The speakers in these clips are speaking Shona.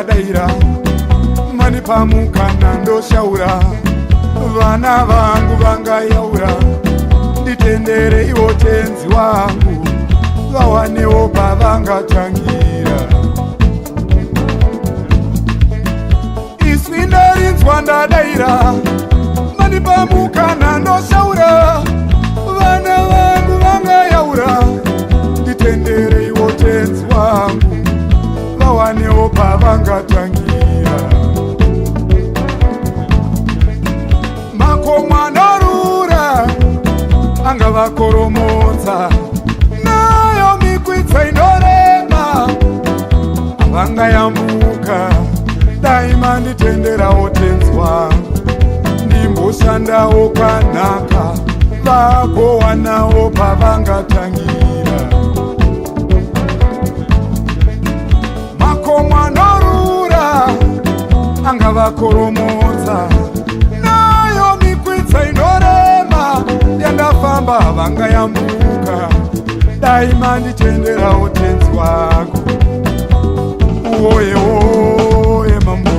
ndadaira manipamukana ndoshaura vana vangu vangayaura nditendere ivo tenzi wangu vawanewo pavangatangira iswi ndarinzwa ndadaira manipamukana ndoshaura vana vangu vangayaura nditendere ivo tenzi wangu vawanewo pavangatangira makomwa norura angavakoromodza nayo mikwidza inorema vangayambuka daima nditenderawo tenzi wangu ndimboshandawo kanaka vagowanawo pavangatangira makomwa norura angavakoromodza nayo mikwidza inorema yandafamba vangayambuka daima nditenderawo tenzi wako uwoye woye mambo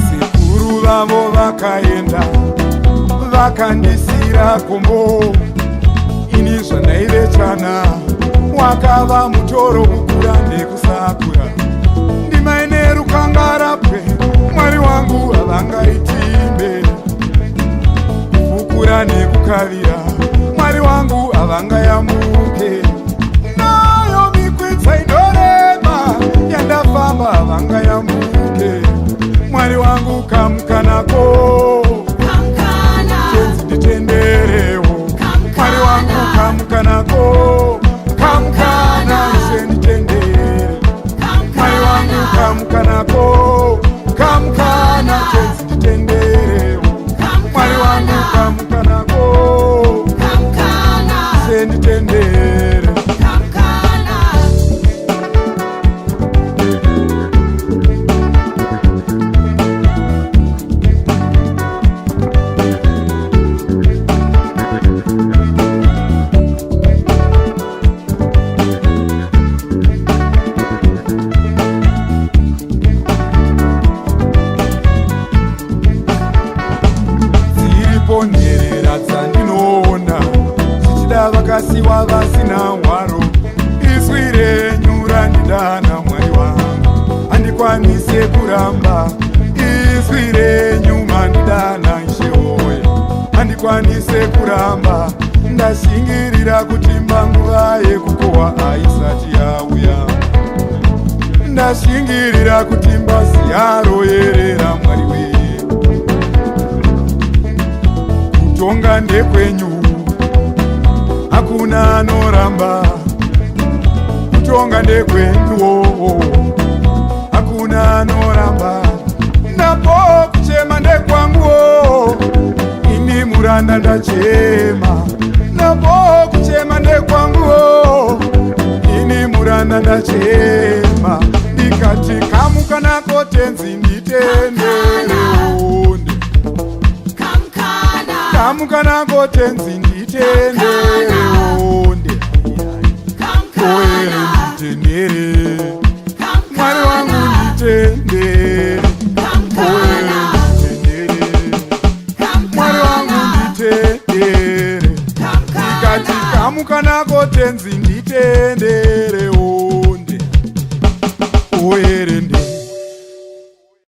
sekuru vavo vakaenda vakandisira kombo ini zvandairechana wakava mutoro kukura nekusakura ndimaine rukangarapwe mwari wangu havangaitimbe kukura nekukavira mwari wangu havangayambuke nayo mikwidza inorema yandafamba havangayambuke mwari wangu kamukanako tenzi nditenderewo mwari wangu kamukanako kamukana ise nditendere mwari wangu kamukanako kamukana tenzi nditenderewo mwari wangu kamukanako ise nditendere nherera dzandinoona zvichida vakasiwa vasina hwaro iswi renyu randidana mwari wangu handikwanise kuramba iswi renyu mandidana ishewoye handikwanise kuramba ndashingirira kuti manguva yekukohwa aisati yauya ndashingirira kuti mbazi yaroyerera mwari weye kutonga ndekwenyu hakuna anoramba kutonga ndekwenyuwo hakuna anoramba napo kuchema ndekwanguwo ini muranda ndachema napo kuchema ndekwanguwo ini muranda ndachema ndikati kamukanako tenzi nditendereonde kamukanako tenzi nditendereonde oere nditendere mwari wangu nditendere oere nditendere mwari wangu nditendere ndikati kamukanako tenzi nditendereonde oere nditendere